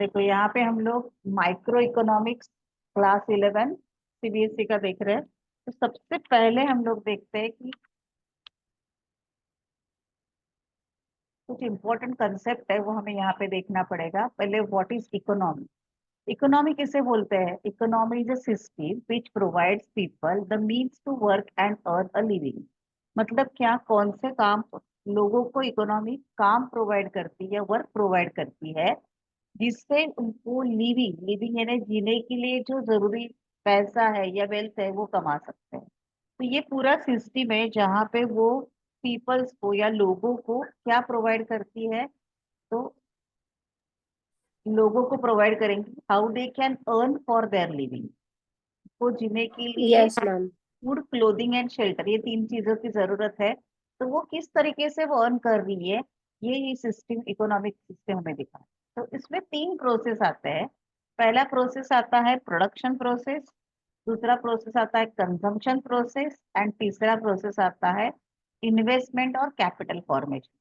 देखो यहाँ पे हम लोग माइक्रो इकोनॉमिक्स क्लास 11 सीबीएसई का देख रहे हैं। तो सबसे पहले हम लोग देखते हैं कि कुछ इंपॉर्टेंट कंसेप्ट है वो हमें यहाँ पे देखना पड़ेगा। पहले व्हाट इज इकोनॉमी। इकोनॉमी किसे बोलते हैं? Economy is a system which provides people the means to work and earn a living. मतलब क्या, कौन से काम लोगों को इकोनॉमी काम प्रोवाइड करती है, वर्क प्रोवाइड करती है, जिससे उनको लिविंग लिविंग यानी जीने के लिए जो जरूरी पैसा है या वेल्थ है वो कमा सकते हैं। तो ये पूरा सिस्टम है जहाँ पे वो पीपल्स को या लोगों को क्या प्रोवाइड करती है। तो लोगों को प्रोवाइड करेंगे how they can earn for their living. को जीने के लिए yes ma'am. Food, clothing and shelter, ये तीन चीजों की जरूरत है। तो वो किस तरीके से वो अर्न कर रही है, ये सिस्टम, इकोनॉमिक सिस्टम हमें दिखा। तो इसमें तीन प्रोसेस आते हैं। पहला प्रोसेस आता है प्रोडक्शन प्रोसेस, दूसरा प्रोसेस आता है कंजम्पशन प्रोसेस, एंड तीसरा प्रोसेस आता है इन्वेस्टमेंट और कैपिटल फॉर्मेशन।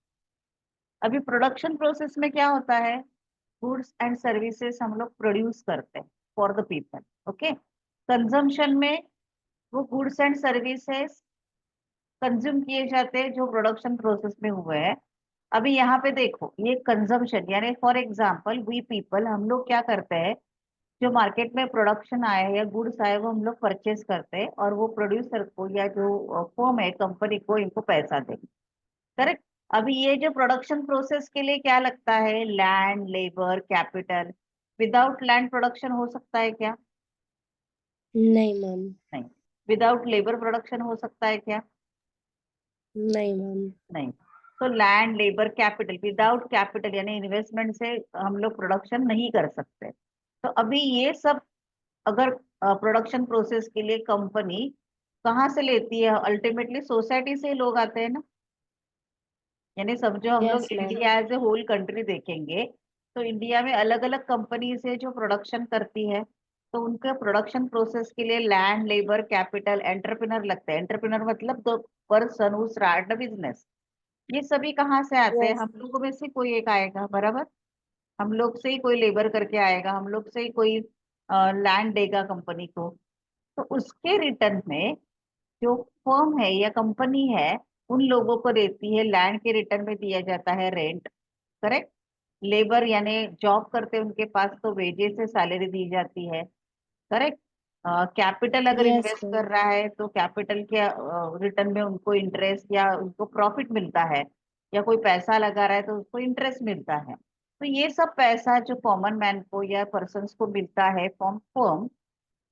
अभी प्रोडक्शन प्रोसेस में क्या होता है? गुड्स एंड सर्विसेज हम लोग प्रोड्यूस करते हैं for the people. Okay. Consumption में वो गुड्स एंड सर्विसेज कंज्यूम किए जाते हैं जो प्रोडक्शन प्रोसेस में हुए हैं। अभी यहाँ पे देखो, ये कंजम्पशन यानी फॉर एग्जांपल वी पीपल, हम लोग क्या करते हैं, जो मार्केट में प्रोडक्शन आया है या गुड्स आए वो हम लोग परचेज करते हैं और वो प्रोड्यूसर को या जो फर्म है, कंपनी को, इनको पैसा देंगे। करेक्ट। अभी ये जो प्रोडक्शन प्रोसेस के लिए क्या लगता है? Land, labour, capital. Without land production हो सकता है क्या? नहीं मैम। नहीं। विदाउट लेबर प्रोडक्शन हो सकता है क्या? नहीं मैम। नहीं। तो land, labour, capital, without capital यानी इन्वेस्टमेंट से हम लोग प्रोडक्शन नहीं कर सकते। तो अभी ये सब अगर प्रोडक्शन प्रोसेस के लिए कंपनी कहाँ से लेती है? अल्टीमेटली सोसाइटी से ही लोग आते हैं ना। यानी समझो हम लोग yes ma'am. India as a whole country देखेंगे तो इंडिया में अलग अलग कंपनीज है जो प्रोडक्शन करती है। तो उनके प्रोडक्शन प्रोसेस के लिए लैंड, लेबर, कैपिटल, एंटरप्रेन्योर लगते हैं। एंटरप्रेन्योर मतलब the person who start the business. ये सभी कहाँ से आते हैं? यस। हम लोगों में से कोई एक आएगा, बराबर। हम लोग से ही कोई लेबर करके आएगा, हम लोग से ही कोई लैंड देगा कंपनी को। तो उसके रिटर्न में जो फर्म है या कंपनी है उन लोगों को देती है, लैंड के रिटर्न में दिया जाता है रेंट। करेक्ट। लेबर यानी जॉब करते हैं उनके पास तो वेजेस से सैलरी दी जाती है। करेक्ट। कैपिटल अगर यस इन्वेस्ट मैम। कर रहा है तो कैपिटल के रिटर्न में उनको इंटरेस्ट या उनको प्रॉफिट मिलता है, या कोई पैसा लगा रहा है तो उसको इंटरेस्ट मिलता है। तो ये सब पैसा जो कॉमन मैन को या पर्सन्स को मिलता है फ्रॉम फर्म,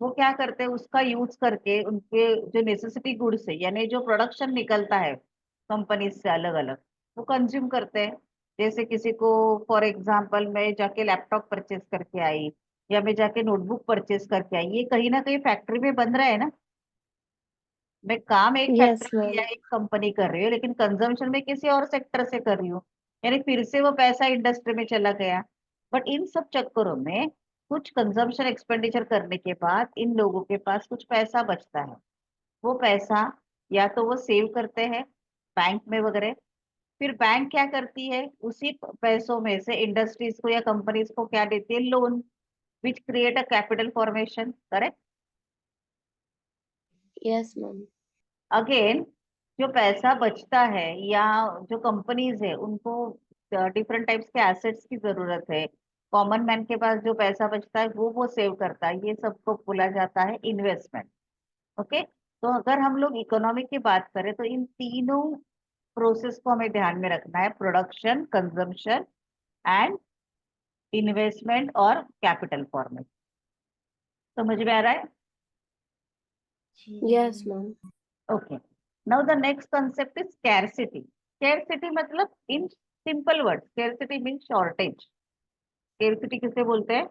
वो क्या करते हैं, उसका यूज करके उनके जो नेसेसिटी गुड्स है यानी जो प्रोडक्शन निकलता है कंपनी से अलग अलग, वो कंज्यूम करते हैं। जैसे किसी को, फॉर एग्जांपल मैं जाके लैपटॉप परचेज करके आई या मैं जाके नोटबुक परचेज करके आई, ये कहीं ना कहीं फैक्ट्री में बन रहा है ना। मैं काम एक यस फैक्ट्री मैम। या एक कंपनी कर रही हूँ लेकिन कंजम्पशन में किसी और सेक्टर से कर रही हूँ, यानी फिर से वो पैसा इंडस्ट्री में चला गया। बट इन सब चक्करों में कुछ कंजम्पशन एक्सपेंडिचर करने के बाद इन लोगों के पास कुछ पैसा बचता है। वो पैसा या तो वो सेव करते हैं बैंक में वगैरह। फिर बैंक क्या करती है, उसी पैसों में से इंडस्ट्रीज को या कंपनीज को क्या देती है? Loan, which create a capital formation. Correct. Yes ma'am. Again जो पैसा बचता है या जो कंपनीज है उनको डिफरेंट टाइप्स के एसेट्स की जरूरत है। कॉमन मैन के पास जो पैसा बचता है वो सेव करता है, ये सबको बोला जाता है इन्वेस्टमेंट। ओके। तो अगर हम लोग इकोनॉमिक की बात करें तो इन तीनों प्रोसेस को हमें ध्यान में रखना है, प्रोडक्शन, कंजम्पशन एंड इन्वेस्टमेंट और कैपिटल फॉर्मेशन। समझ में आ रहा है? Yes ma'am. Okay. Now the next concept is scarcity. Scarcity मतलब, in simple word, scarcity mean shortage. Scarcity किसे बोलते हैं?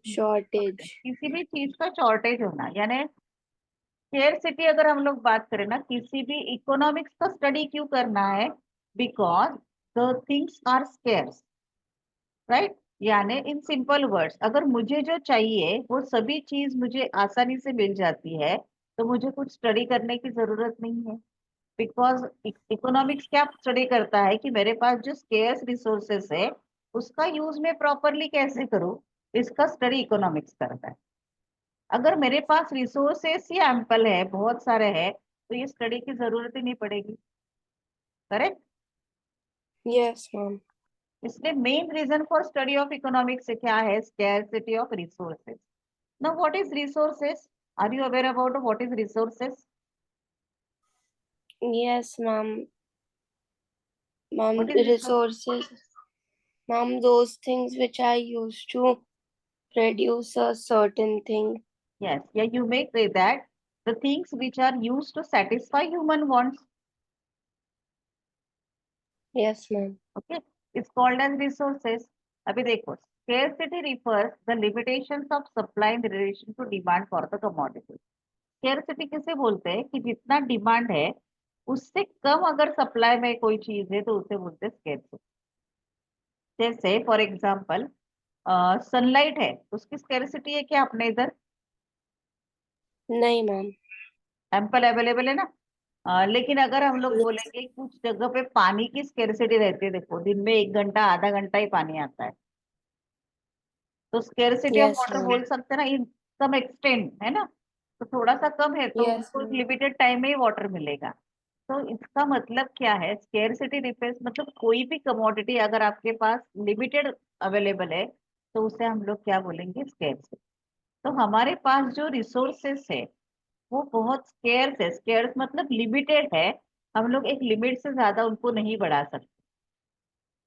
शॉर्टेज। किसी भी चीज का शॉर्टेज होना यानी स्कैरसिटी। अगर हम लोग बात करें ना, किसी भी इकोनॉमिक्स का स्टडी क्यों करना है? Because the things are scarce, right. यानी इन सिंपल वर्ड्स, अगर मुझे जो चाहिए वो सभी चीज मुझे आसानी से मिल जाती है तो मुझे कुछ स्टडी करने की जरूरत नहीं है। बिकॉज इकोनॉमिक्स क्या स्टडी करता है कि मेरे पास जो स्केर्स रिसोर्सेस है उसका यूज मैं प्रॉपरली कैसे करूँ, इसका स्टडी इकोनॉमिक्स करता है। अगर मेरे पास रिसोर्सेस ही एम्पल है, बहुत सारे है, तो ये स्टडी की जरूरत ही नहीं पड़ेगी। करेक्ट। Yes, ma'am. इसलिए main reason for study of economics क्या है, scarcity of resources. Now what is resources? Are you aware about what is resources? Yes, ma'am. Ma'am, what is resource? resources. Ma'am, those things which I used to produce a certain thing. Yes, yeah, you may say that the things which are used to satisfy human wants, Yes, ma'am. okay, is called as resources. अभी देखो, scarcity refers the limitations of supply in relation to demand for the commodity. Scarcity किसे बोलते हैं कि जितना demand है उससे कम अगर सप्लाई में कोई चीज है तो उसे बोलते हैं scarcity. जैसे फॉर एग्जाम्पल सनलाइट है, उसकी स्कैरसिटी है क्या अपने इधर? नहीं, ma'am. एम्पल अवेलेबल है ना। लेकिन अगर हम लोग Yes. बोलेंगे कुछ जगह पे पानी की स्केर्सिटी रहती है, देखो दिन में 1 घंटा आधा घंटा ही पानी आता है, तो scarcity of Yes, water ma'am. बोल सकते हैं ना, इन सम एक्सटेंट, है ना। तो थोड़ा सा कम है तो Yes, उनको एक ma'am. लिमिटेड टाइम में ही वाटर मिलेगा। तो इसका मतलब क्या है, स्केर्सिटी रिफर्स मतलब कोई भी कमोडिटी अगर आपके पास लिमिटेड अवेलेबल है तो उसे हम लोग क्या बोलेंगे, स्केर्स। तो हमारे पास जो रिसोर्सेस है वो बहुत स्केर्स है, स्केर्स मतलब लिमिटेड है, हम लोग एक लिमिट से ज्यादा उनको नहीं बढ़ा सकते।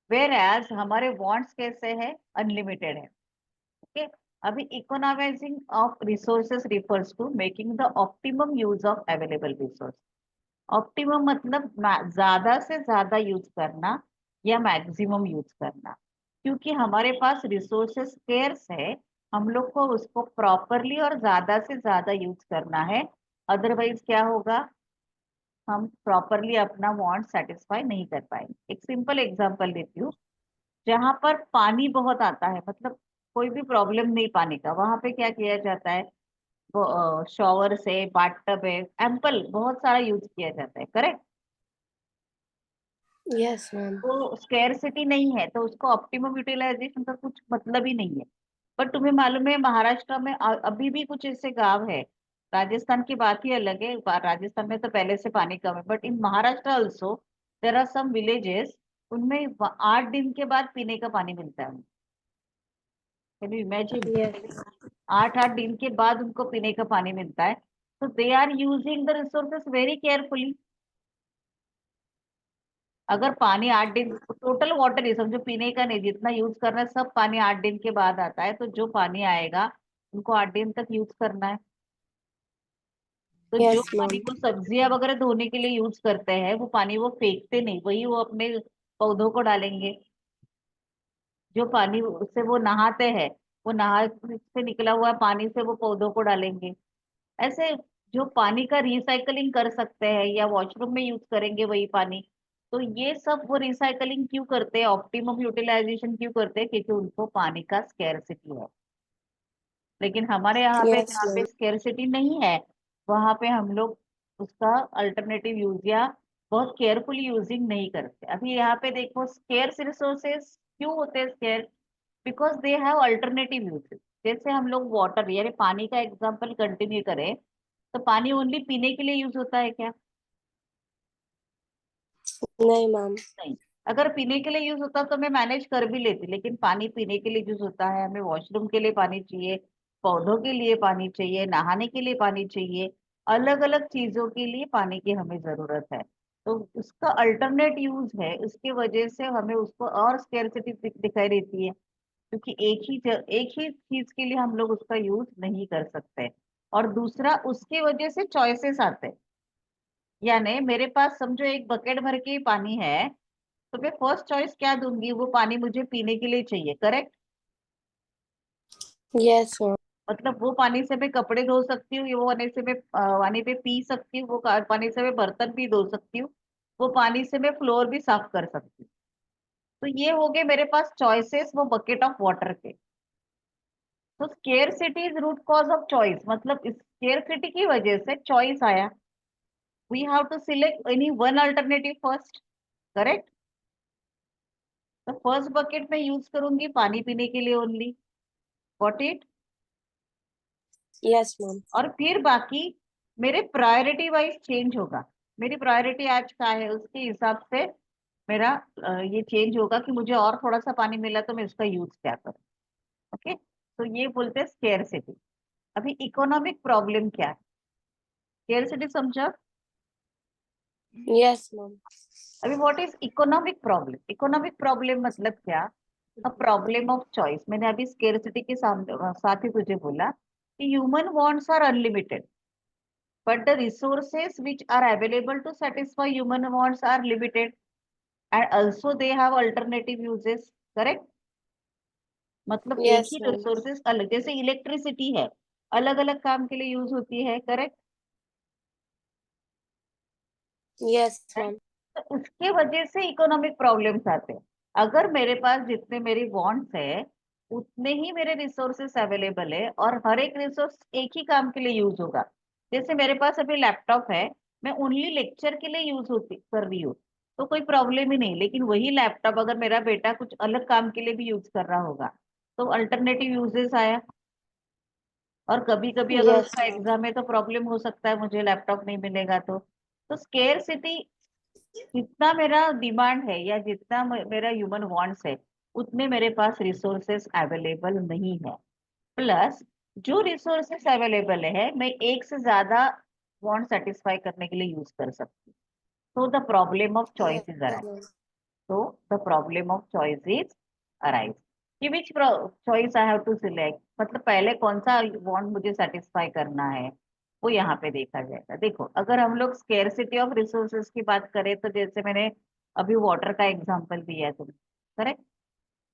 वेर एज हमारे वांट्स कैसे है, अनलिमिटेड है। ओके। अभी economising of resources refers to making the optimum use of available resource. Optimum मतलब ज्यादा से ज्यादा यूज करना या मैक्सिमम यूज करना। क्योंकि हमारे पास रिसोर्सेस स्केर्स है, हम लोग को उसको प्रॉपरली और ज्यादा से ज्यादा यूज करना है। अदरवाइज क्या होगा, हम प्रॉपरली अपना वांट सेटिस्फाई नहीं कर पाएंगे। एक सिंपल एग्जांपल देती हूँ, जहां पर पानी बहुत आता है, मतलब कोई भी प्रॉब्लम नहीं पानी का, वहां पे क्या किया जाता है, वो शॉवर से बाथटब है, एम्पल बहुत सारा यूज किया जाता है। करेक्ट। Yes, ma'am. तो स्केर्सिटी नहीं है तो उसको ऑप्टिमम यूटिलाइजेशन का कुछ मतलब ही नहीं है। पर तुम्हें मालूम है महाराष्ट्र में अभी भी कुछ ऐसे गांव है, राजस्थान की बात ही अलग है, राजस्थान में तो पहले से पानी कम है, but in Maharashtra also there are some villages, उनमें 8 दिन के बाद पीने का पानी मिलता है। Can you imagine? Yes. 8-8 दिन के बाद उनको पीने का पानी मिलता है। तो they are using the resources very carefully. अगर पानी 8 दिन टोटल वाटर ही समझो, पीने का नहीं, जितना यूज करना है सब पानी 8 दिन के बाद आता है, तो जो पानी आएगा उनको 8 दिन तक यूज करना है। तो जो Yes, पानी ma'am. वो सब्जियां वगैरह धोने के लिए यूज करते हैं, वो पानी वो फेंकते नहीं, वही वो अपने पौधों को डालेंगे। जो पानी उससे वो नहाते हैं, वो नहा से निकला हुआ पानी से वो पौधों को डालेंगे। ऐसे जो पानी का रिसाइकलिंग कर सकते हैं या वॉशरूम में यूज करेंगे वही पानी। तो ये सब वो रिसाइकलिंग क्यों करते हैं, ऑप्टिमम यूटिलाइजेशन क्यों करते हैं, क्योंकि उनको पानी का स्केर्सिटी है। लेकिन हमारे यहाँ पे Yes, जहाँ पे ma'am. स्केर्सिटी नहीं है, वहां पे हम लोग उसका अल्टरनेटिव यूज या बहुत केयरफुली यूजिंग नहीं करते। अभी यहाँ पे देखो, स्केर्स रिसोर्सेस क्यों होते हैं scarce? Because they have alternative uses. जैसे हम लोग वाटर यानी पानी का एग्जांपल कंटिन्यू करें, तो पानी ओनली पीने के लिए यूज होता है क्या? नहीं, ma'am. नहीं। अगर पीने के लिए यूज होता तो मैं मैनेज कर भी लेती, लेकिन पानी पीने के लिए यूज होता है, हमें वॉशरूम के लिए पानी चाहिए, पौधों के लिए पानी चाहिए, नहाने के लिए पानी चाहिए, अलग अलग चीजों के लिए पानी की हमें जरूरत है। तो उसका अल्टरनेट यूज है, उसकी वजह से हमें उसको और स्केर्सिटी दिखाई देती है, क्योंकि एक ही चीज के लिए हम लोग उसका यूज नहीं कर सकते। और दूसरा, उसकी वजह से चॉइसेस आते हैं। यानी मेरे पास समझो एक बकेट भर के पानी है, तो मैं फर्स्ट चॉइस क्या दूंगी, वो पानी मुझे पीने के लिए चाहिए। करेक्ट। Yes, ma'am. मतलब वो पानी से मैं कपड़े धो सकती हूँ, वो पानी से मैं पानी पे पी सकती हूँ, वो पानी से मैं बर्तन भी धो सकती हूँ, वो पानी से मैं फ्लोर भी साफ कर सकती हूँ। तो ये हो गए मेरे पास चॉइसेस वो बकेट ऑफ वाटर के। तो scarcity is root cause of choice, मतलब इस स्केर्सिटी की वजह से चॉइस आया। We have to select any one alternative first. Correct. तो फर्स्ट बकेट में यूज करूंगी पानी पीने के लिए only, got it. Yes, ma'am. और फिर बाकी मेरे प्रायोरिटी वाइज चेंज होगा। मेरी प्रायोरिटी आज क्या है उसके हिसाब से मेरा ये चेंज होगा कि मुझे और थोड़ा सा पानी मिला तो मैं उसका यूज क्या करूँ। ओके, तो ये बोलते हैं स्केर्सिटी। अभी इकोनॉमिक प्रॉब्लम क्या है, स्केर्सिटी समझा। Yes, ma'am. अभी what is economic problem, economic problem मतलब क्या, अ प्रॉब्लम ऑफ चॉइस। मैंने अभी स्केर्सिटी के साथ ही तुझे बोला कि human wants are unlimited, but the resources which are available to satisfy human wants are limited, and also they have alternative uses, correct। मतलब एक ही Yes, ma'am. रिसोर्सेस अलग, जैसे इलेक्ट्रिसिटी है अलग अलग काम के लिए यूज होती है, करेक्ट। Yes, ma'am. तो उसके वजह से इकोनॉमिक प्रॉब्लम्स आते हैं। अगर मेरे पास जितने मेरी वांट्स है उतने ही मेरे रिसोर्सेस अवेलेबल है और हर एक रिसोर्स एक ही काम के लिए यूज होगा। जैसे मेरे पास अभी लैपटॉप है, मैं ओनली लेक्चर के लिए यूज होती कर रही हूँ तो कोई प्रॉब्लम ही नहीं, लेकिन वही लैपटॉप अगर मेरा बेटा कुछ अलग काम के लिए भी यूज कर रहा होगा तो अल्टरनेटिव यूजेस आया। और कभी कभी अगर Yes, उसका ma'am. एग्जाम है तो प्रॉब्लम हो सकता है मुझे लैपटॉप नहीं मिलेगा तो स्केर्सिटी, जितना मेरा डिमांड है या जितना मेरा ह्यूमन वांट्स है उतने मेरे पास रिसोर्सेस अवेलेबल नहीं है। प्लस जो रिसोर्सेस अवेलेबल है मैं एक से ज्यादा वांट सेटिस्फाई करने के लिए यूज कर सकती हूँ। तो the problem of Yes, choice is arise. ma'am. तो the problem of choice is arise कि which choice I have to select, मतलब पहले कौन सा वांट मुझे सेटिस्फाई करना है वो यहाँ पे देखा जाएगा। देखो अगर हम लोग स्केर्सिटी ऑफ रिसोर्सेज की बात करें तो जैसे मैंने अभी वाटर का एग्जांपल दिया है तुम्हें, करेक्ट।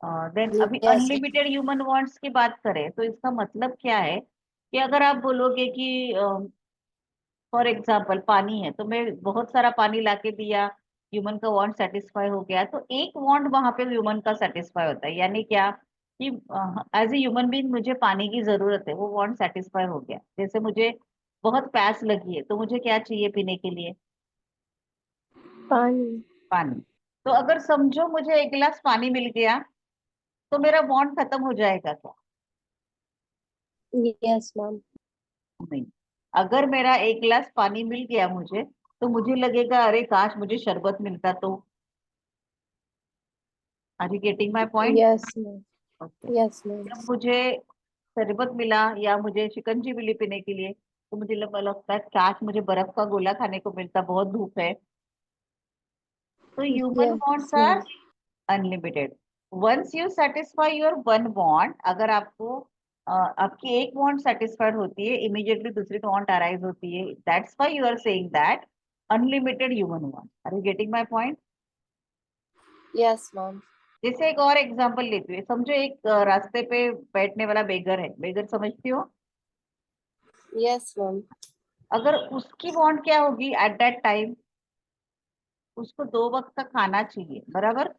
देन अभी Yes, अनलिमिटेड ह्यूमन वांट्स की बात करें तो इसका मतलब क्या है कि अगर आप बोलोगे कि फॉर एग्जाम्पल पानी है तो मैं बहुत सारा पानी लाके दिया, ह्यूमन का वांट सेटिस्फाई हो गया, तो एक वांट वहां पे ह्यूमन का सेटिस्फाई होता है, यानी क्या कि एज ए ह्यूमन बीइंग मुझे पानी की जरूरत है, वो वांट सेटिस्फाई हो गया। जैसे मुझे बहुत प्यास लगी है तो मुझे क्या चाहिए पीने के लिए, पानी. पानी। तो अगर समझो मुझे एक गिलास पानी मिल गया तो मेरा वांट खत्म हो जाएगा क्या, Yes, ma'am. नहीं। अगर मेरा एक गिलास पानी मिल गया मुझे तो मुझे लगेगा अरे काश मुझे शरबत मिलता तो। Are you getting my point. Yes, ma'am. Okay, Yes, ma'am. जब मुझे शरबत मिला या मुझे शिकंजी मिली पीने के लिए तो मुझे लगता है काश मुझे बर्फ का गोला खाने को मिलता, बहुत धूप है। तो human Yes, wants are ma'am. Unlimited. Once you satisfy your one want, अगर आपको आपकी एक वांट सेटिस्फाइड होती है इमीडिएटली दूसरी वांट अराइज होती है, that's why you are saying that unlimited human want. Are you getting my point. Yes, ma'am. जैसे एक और एग्जांपल लेते हुए समझो एक रास्ते पे बैठने वाला बेगर है, बेगर समझती हो। Yes, ma'am. अगर उसकी वांट क्या होगी एट दैट टाइम, उसको दो वक्त का खाना चाहिए, बराबर।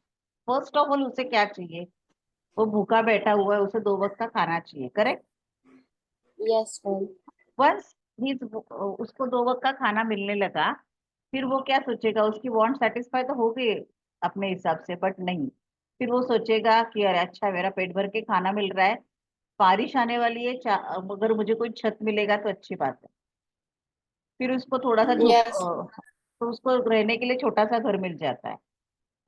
फर्स्ट ऑफ ऑल उसे क्या चाहिए, वो भूखा बैठा हुआ है, उसे दो वक्त का खाना चाहिए, करेक्ट। Yes, ma'am. वंस ही उसको दो वक्त का खाना मिलने लगा, फिर वो क्या सोचेगा, उसकी वांट सेटिस्फाई तो हो गई अपने हिसाब से, बट नहीं। फिर वो सोचेगा कि अरे अच्छा मेरा पेट भर के खाना मिल रहा है, बारिश आने वाली है, अगर मुझे कोई छत मिलेगा तो अच्छी बात है। फिर उसको थोड़ा सा Yes. तो उसको रहने के लिए छोटा सा घर मिल जाता है।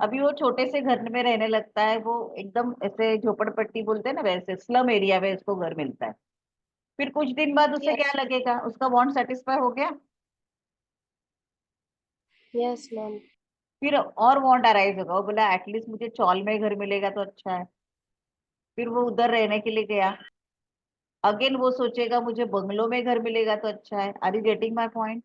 अभी वो छोटे से घर में रहने लगता है, वो एकदम ऐसे झोपड़पट्टी बोलते हैं ना वैसे स्लम एरिया में उसको घर मिलता है। फिर कुछ दिन बाद उसे क्या Yes. लगेगा, उसका वांट सेटिस्फाई हो गया, Yes, ma'am. फिर और वांट अराइज होगा, वो बोला एटलीस्ट मुझे चौल में घर मिलेगा तो अच्छा है। फिर वो उधर रहने के लिए गया, अगेन वो सोचेगा मुझे बंगलो में घर मिलेगा तो अच्छा है। Are you getting my point.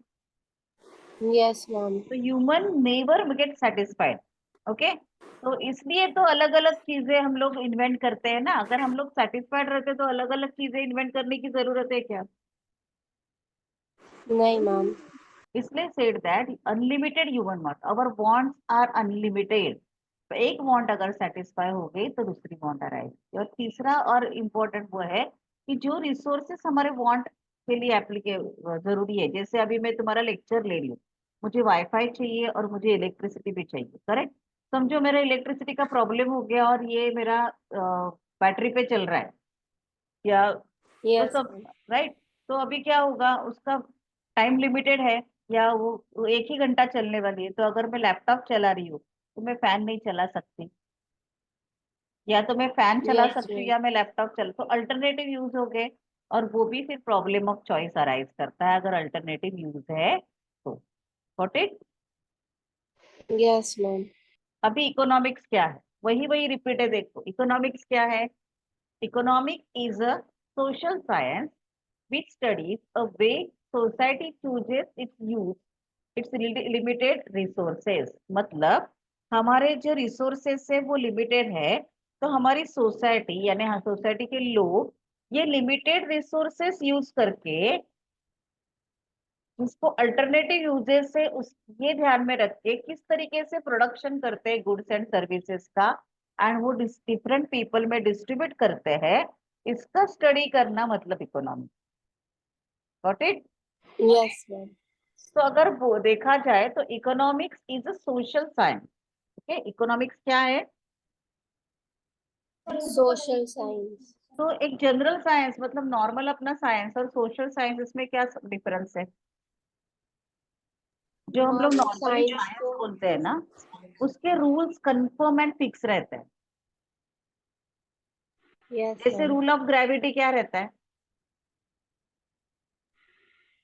Yes, ma'am. तो human never get satisfied. Okay, तो इसलिए तो अलग अलग चीजें हम लोग इन्वेंट करते हैं ना, अगर हम लोग सेटिस्फाइड रहते तो अलग अलग चीजें इन्वेंट करने की जरूरत है क्या। नहीं, ma'am. इसलिए said that unlimited human want, our wants are unlimited. तो एक वांट अगर सेटिस्फाई हो गई तो दूसरी वांट आएगी। और तीसरा और इम्पोर्टेंट वो है कि जो रिसोर्सेस हमारे वांट के लिए एप्लीके जरूरी है, जैसे अभी मैं तुम्हारा लेक्चर ले रही हूँ, मुझे वाईफाई चाहिए और मुझे इलेक्ट्रिसिटी भी चाहिए, करेक्ट। समझो मेरा इलेक्ट्रिसिटी का प्रॉब्लम हो गया और ये मेरा बैटरी पे चल रहा है या तो Yes, सब, ma'am. राइट। तो अभी क्या होगा, उसका टाइम लिमिटेड है या वो एक ही घंटा चलने वाली है। तो अगर मैं लैपटॉप चला रही हूँ तो मैं फैन नहीं चला सकती, या तो मैं फैन चला Yes, सकती हूँ ma'am. या मैं लैपटॉप चल, तो अल्टरनेटिव यूज हो गए। और वो भी फिर प्रॉब्लम ऑफ चॉइस अराइज करता है अगर अल्टरनेटिव यूज है तो। Got it. Yes, ma'am. अभी इकोनॉमिक्स क्या है, वही वही रिपीट है। देखो इकोनॉमिक्स क्या है। Economic is a social science which studies a way society chooses its use its limited resources। मतलब हमारे जो रिसोर्सेस है वो लिमिटेड है, तो हमारी सोसाइटी यानी हाँ सोसाइटी के लोग ये लिमिटेड रिसोर्सेस यूज करके उसको अल्टरनेटिव यूजेस से उस ये ध्यान में रख के किस तरीके से प्रोडक्शन करते हैं गुड्स एंड सर्विसेज का, एंड वो डिफरेंट पीपल में डिस्ट्रीब्यूट करते हैं, इसका स्टडी करना मतलब economy. Got it. Yes, ma'am. तो अगर वो देखा जाए तो economics is a social science. Okay, economics क्या है। Social science. तो एक जनरल साइंस मतलब नॉर्मल अपना साइंस और सोशल साइंस, इसमें क्या डिफरेंस है। जो हम लोग Ma'am, नॉर्मली science साइंस तो बोलते हैं ना, उसके रूल्स कंफर्म एंड फिक्स रहते हैं। yes, जैसे ma'am. रूल ऑफ ग्रेविटी क्या रहता है,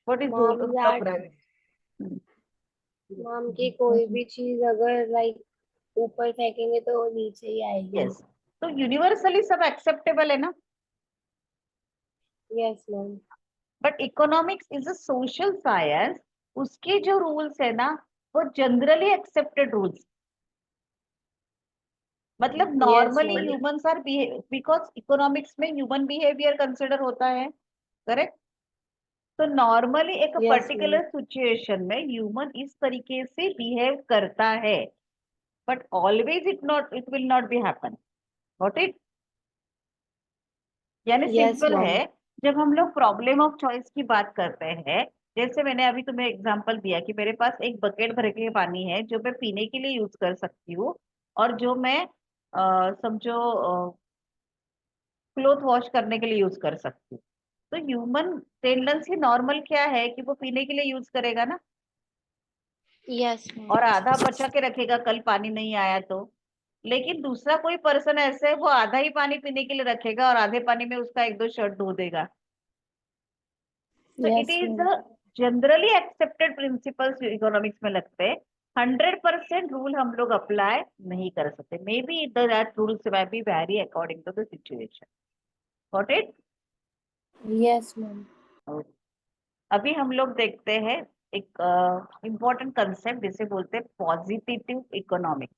what is rule Ma'am, of that gravity. ma'am की कोई भी चीज अगर like ऊपर फेंकेंगे तो वो नीचे ही आएगी. यस, तो यूनिवर्सली सब एक्सेप्टेबल है ना। Yes, ma'am. But economics is a social science, उसके जो रूल्स है ना वो जनरली एक्सेप्टेड रूल्स। मतलब Yes, normally ma'am. Humans are because economics में ह्यूमन बिहेवियर कंसिडर होता है, करेक्ट। तो नॉर्मली एक Yes, ma'am. पर्टिकुलर सिचुएशन में ह्यूमन इस तरीके से बिहेव करता है, but always it will not be happen. Got it. यानी Yes, सिंपल है, ma'am. जब हम लोग प्रॉब्लम ऑफ चॉइस की बात करते हैं, जैसे मैंने अभी तुम्हें एग्जांपल दिया कि मेरे पास एक बकेट भर के पानी है जो मैं पीने के लिए यूज कर सकती हूँ, और जो मैं समझो क्लोथ वॉश करने के लिए यूज कर सकती हूँ। तो ह्यूमन टेंडेंसी नॉर्मल क्या है कि वो पीने के लिए यूज करेगा ना, Yes, ma'am. और आधा बचा के रखेगा कल पानी नहीं आया तो। लेकिन दूसरा कोई पर्सन ऐसे है वो आधा ही पानी पीने के लिए रखेगा और आधे पानी में उसका एक दो शर्ट धो देगा। तो it Yes, is ma'am. The generally accepted principles economics में लगते हैं। 100% रूल हम लोग अप्लाई नहीं कर सकते, may be that rules may be vary according to the situation। Got it. Yes, ma'am. अभी हम लोग देखते हैं एक इम्पोर्टेंट कंसेप्ट जिसे बोलते हैं पॉजिटिव इकोनॉमिक्स।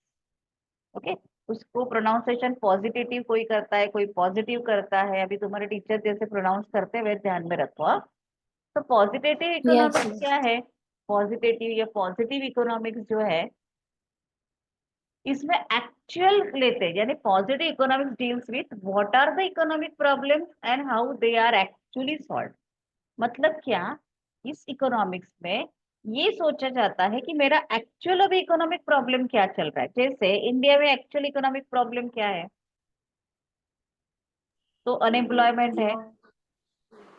ओके, उसको प्रोनाउंसिएशन पॉजिटिव कोई करता है कोई पॉजिटिव करता है, अभी तुम्हारे टीचर जैसे प्रोनाउंस करते हुए ध्यान में रखो हाँ। तो पॉजिटिव Yes, इकोनॉमिक्स ma'am. क्या है। पॉजिटिव या पॉजिटिव इकोनॉमिक्स जो है, इसमें एक्चुअल लेते हैं, यानी positive economics deals with what are the economic problems and how they are actually solve. मतलब क्या, इस इकोनॉमिक्स में ये सोचा जाता है कि मेरा एक्चुअल अभी इकोनॉमिक प्रॉब्लम क्या चल रहा है। जैसे इंडिया में एक्चुअल इकोनॉमिक प्रॉब्लम क्या है, तो अनएम्प्लॉयमेंट है, Ma'am.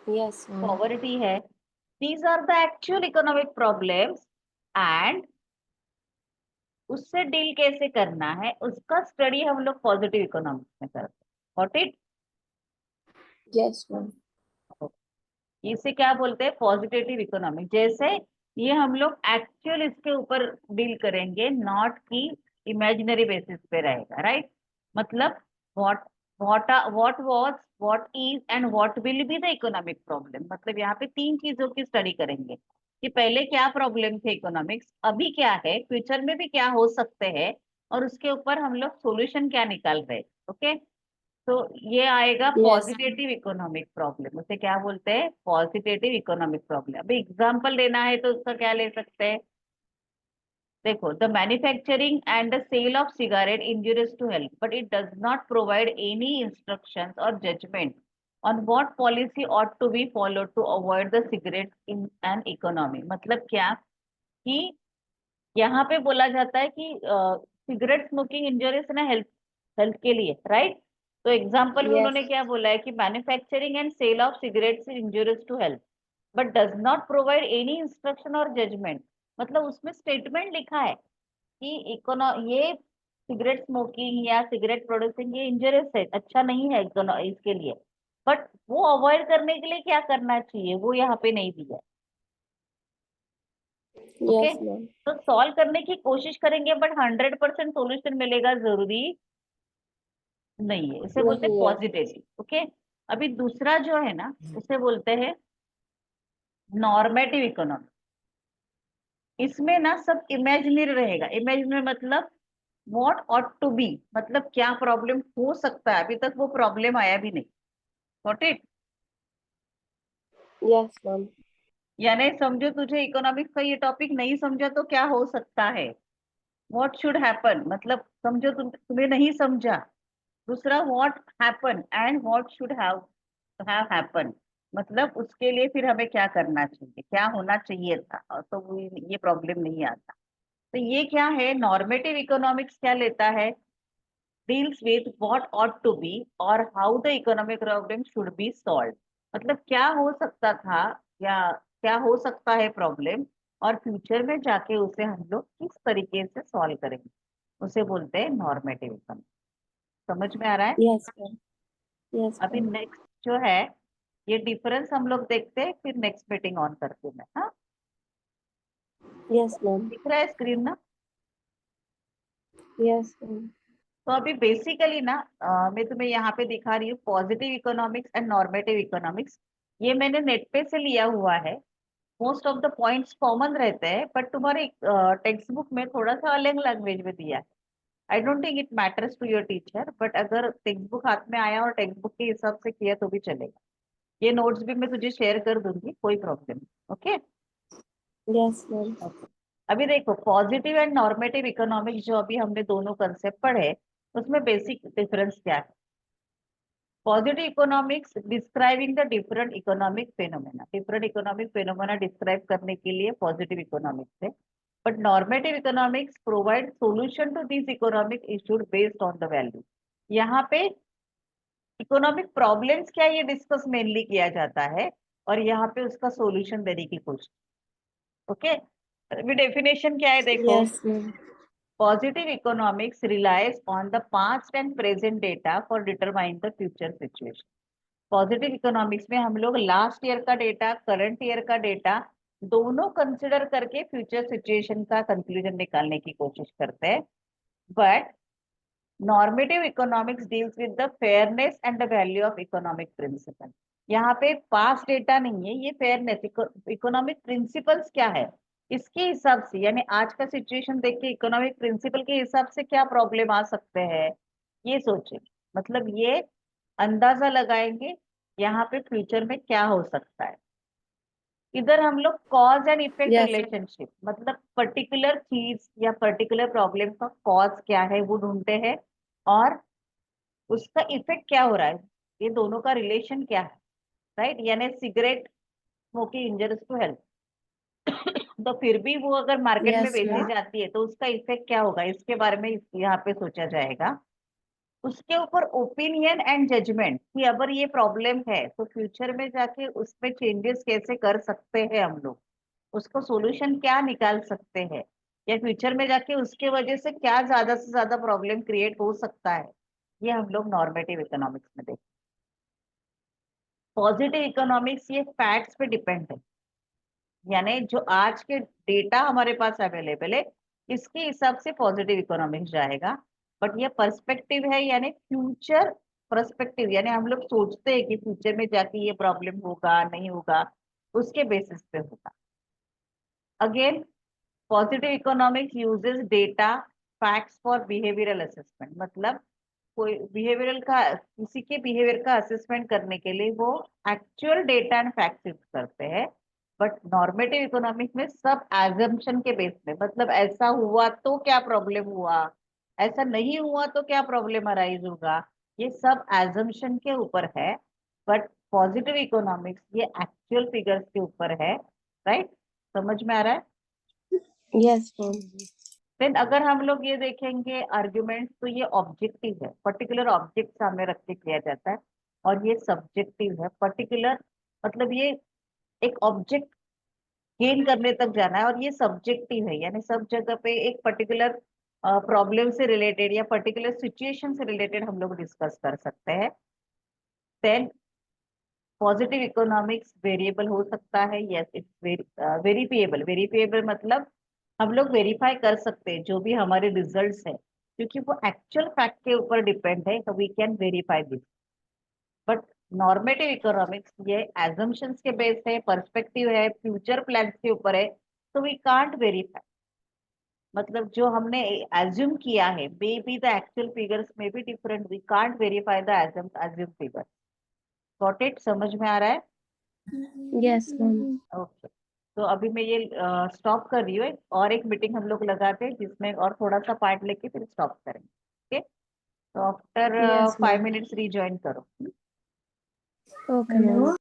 Yes, ma'am. पॉवर्टी है। These are the actual economic problems, and उससे डील कैसे करना है उसका स्टडी हम लोग पॉजिटिव इकोनॉमिक्स में करते हैं। Got it. Yes, ma'am. इसे क्या बोलते हैं, पॉजिटिव इकोनॉमिक। जैसे ये हम लोग एक्चुअल इसके ऊपर डील करेंगे, नॉट की इमेजिनरी बेसिस पे रहेगा, राइट। मतलब what what was, what is and what will be the economic problem. मतलब यहाँ पे तीन चीजों की स्टडी करेंगे कि पहले क्या प्रॉब्लम थे इकोनॉमिक्स, अभी क्या है, फ्यूचर में भी क्या हो सकते हैं, और उसके ऊपर हम लोग सॉल्यूशन क्या निकाल रहे हैं। ओके, तो ये आएगा Yes, ma'am. Positive economic problem, उसे क्या बोलते हैं, पॉजिटिव इकोनॉमिक प्रॉब्लम। अभी एग्जांपल लेना है तो उसका क्या ले सकते हैं। देखो, the manufacturing and the sale of cigarette injurious to health but it does not provide any instructions और judgement on what policy ought to be followed to avoid the cigarette in an economy. मतलब क्या कि यहाँ पे बोला जाता है कि सिगरेट स्मोकिंग इंजरियस ना हेल्थ हेल्थ के लिए, राइट? तो एग्जाम्पल में उन्होंने Yes. क्या बोला है कि manufacturing and sale of cigarettes is injurious to health but does not provide any instruction और जजमेंट। मतलब उसमें स्टेटमेंट लिखा है कि ये सिगरेट स्मोकिंग या सिगरेट प्रोड्यूसिंग ये इंजरियस है, अच्छा नहीं है इसके लिए, बट वो अवॉइड करने के लिए क्या करना चाहिए वो यहाँ पे नहीं दिया है। Okay, Yes, ma'am. तो सॉल्व करने की कोशिश करेंगे बट 100% सोल्यूशन मिलेगा जरूरी नहीं है, इसे बोलते हैं नहीं है. पॉजिटिव। ओके, अभी दूसरा जो है ना उसे बोलते हैं नॉर्मेटिव इकोनॉमी। इसमें ना सब इमेजिनरी रहेगा। इमेजिनरी मतलब व्हाट ऑट टू बी, मतलब क्या प्रॉब्लम हो सकता है, अभी तक वो प्रॉब्लम आया भी नहीं। Got it? Yes, ma'am. यानी समझो तुझे इकोनॉमिक्स का ये टॉपिक नहीं समझा तो क्या हो सकता है, व्हाट शुड हैपन, मतलब समझो तुम्हें नहीं समझा। दूसरा what happen and what should have happen, मतलब उसके लिए फिर हमें क्या करना चाहिए, क्या होना चाहिए था, और तो ये प्रॉब्लम नहीं आता। तो ये क्या है, नॉर्मेटिव इकोनॉमिक्स क्या लेता है, deals with what ought to be और how the economic problem should be solve. मतलब क्या हो सकता था या क्या हो सकता है प्रॉब्लम, और फ्यूचर में जाके उसे हम लोग किस तरीके से सॉल्व करेंगे, उसे बोलते हैं नॉर्मेटिव इकोनॉमिक्स। समझ में आ रहा है? Yes, ma'am. Yes, अभी ma'am. नेक्स्ट जो है, ये डिफरेंस हम लोग देखते हैं, फिर नेक्स्ट मीटिंग ऑन करते हैं। हाँ, Yes, ma'am. दिख रहा है स्क्रीन ना? Yes, ma'am. तो अभी बेसिकली ना मैं तुम्हें यहाँ पे दिखा रही हूँ positive economics and normative economics. ये मैंने नेट पे से लिया हुआ है। Most of the points common रहते हैं, बट तुम्हारे टेक्स्ट बुक में थोड़ा सा अलग लैंग्वेज में दिया है। I don't think it matters to your teacher, but अगर टेक्स्ट बुक हाथ में आया और टेक्स्ट बुक के हिसाब से किया तो भी चलेगा। ये नोट्स भी मैं तुझे शेयर कर दूंगी, कोई प्रॉब्लम नहीं। Okay Yes, ma'am. ओके, अभी देखो पॉजिटिव एंड नॉर्मेटिव इकोनॉमिक्स जो अभी हमने दोनों कंसेप्ट पढ़े, उसमें बेसिक डिफरेंस क्या है। Positive economics describing the different economic phenomena describe करने के लिए पॉजिटिव इकोनॉमिक्स है। But normative economics provide solution to this economic issues based on the value. यहाँ पे इकोनॉमिक प्रॉब्लम्स क्या ये डिस्कस मेनली किया जाता है, और यहाँ पे उसका सॉल्यूशन देने की कोशिश। ओके, अभी डेफिनेशन क्या है देखो। Yes, ma'am. Positive economics relies on the past and present data for determining the future situation. Positive economics में हम लोग लास्ट ईयर का डेटा, करंट ईयर का डेटा दोनों कंसिडर करके फ्यूचर सिचुएशन का कंक्लूजन निकालने की कोशिश करते हैं। But normative economics deals with the fairness and the value of economic principle. यहाँ पे पास्ट डेटा नहीं है, ये फेयरनेस, इकोनॉमिक प्रिंसिपल्स क्या है इसके हिसाब से, यानी आज का सिचुएशन देख के इकोनॉमिक प्रिंसिपल के हिसाब से क्या प्रॉब्लम आ सकते हैं ये सोचे। मतलब ये अंदाजा लगाएंगे यहाँ पे फ्यूचर में क्या हो सकता है। इधर हम लोग cause and effect Yes. Relationship, मतलब पर्टिकुलर चीज या पर्टिकुलर प्रॉब्लम का कॉज क्या है वो ढूंढते हैं, और उसका इफेक्ट क्या हो रहा है, ये दोनों का रिलेशन क्या है, राइट? यानी cigarette smoking injurious to health तो फिर भी वो अगर मार्केट में Yes, बेची ma'am. जाती है तो उसका इफेक्ट क्या होगा, इसके बारे में यहाँ पे सोचा जाएगा। उसके ऊपर ओपिनियन एंड जजमेंट कि अगर ये प्रॉब्लम है तो फ्यूचर में जाके उसमें चेंजेस कैसे कर सकते हैं हम लोग, उसको सॉल्यूशन क्या निकाल सकते हैं, या फ्यूचर में जाके उसके वजह से क्या ज्यादा से ज्यादा प्रॉब्लम क्रिएट हो सकता है, ये हम लोग नॉर्मेटिव इकोनॉमिक्स में देखते हैं। पॉजिटिव इकोनॉमिक्स ये फैक्ट्स पे डिपेंड है, यानी जो आज के डेटा हमारे पास अवेलेबल है इसके हिसाब से पॉजिटिव इकोनॉमिक्स जाएगा। बट ये पर्सपेक्टिव है, यानी फ्यूचर पर्सपेक्टिव, यानी हम लोग सोचते हैं कि फ्यूचर में जाके ये प्रॉब्लम होगा नहीं होगा, उसके बेसिस पे होगा। Again positive economics uses data facts for behavioural assessment, मतलब कोई बिहेवियरल का, किसी के बिहेवियर का असेसमेंट करने के लिए वो actual data and facts use करते हैं। बट नॉर्मेटिव इकोनॉमिक्स में सब एजम्पशन के बेस में, मतलब ऐसा हुआ तो क्या प्रॉब्लम हुआ, ऐसा नहीं हुआ तो क्या प्रॉब्लम अराइज होगा, ये सब एजम्पशन के ऊपर है। बट पॉजिटिव इकोनॉमिक्स ये एक्चुअल फिगर्स के ऊपर है, राइट? समझ में आ रहा है? Yes, ma'am. देन अगर हम लोग ये देखेंगे आर्ग्यूमेंट, तो ये ऑब्जेक्टिव है, पर्टिकुलर ऑब्जेक्ट सामने रख के किया जाता है, और ये सब्जेक्टिव है। पर्टिकुलर मतलब ये एक ऑब्जेक्ट गेन करने तक जाना है, और ये सब्जेक्टिव है, यानी सब जगह पे एक पर्टिकुलर प्रॉब्लम से रिलेटेड या पर्टिकुलर सिचुएशन से रिलेटेड हम लोग डिस्कस कर सकते हैं। देन पॉजिटिव इकोनॉमिक्स वेरिएबल हो सकता है, यस इट्स वेरीफिएबल। वेरीफिएबल मतलब हम लोग वेरीफाई कर सकते हैं जो भी हमारे रिजल्ट्स है, क्योंकि वो एक्चुअल फैक्ट के ऊपर डिपेंड है, we can verify this. But normative economics ये एजम्पशंस के बेस है, पर्सपेक्टिव है, फ्यूचर प्लान्स के ऊपर है, तो वी कांट वेरीफाई। मतलब जो हमने एज्यूम किया है, may be the actual figures में be different, we can't verify the assume figure. Got it? समझ में आ रहा है? Yes, ma'am. ओके, तो अभी मैं ये स्टॉप कर रही हूँ, और एक मीटिंग हम लोग लगाते हैं जिसमें और थोड़ा सा पार्ट लेके फिर स्टॉप करेंगे। ओके, तो after Yes, 5 ma'am. Minutes rejoin करो। Okay, ma'am.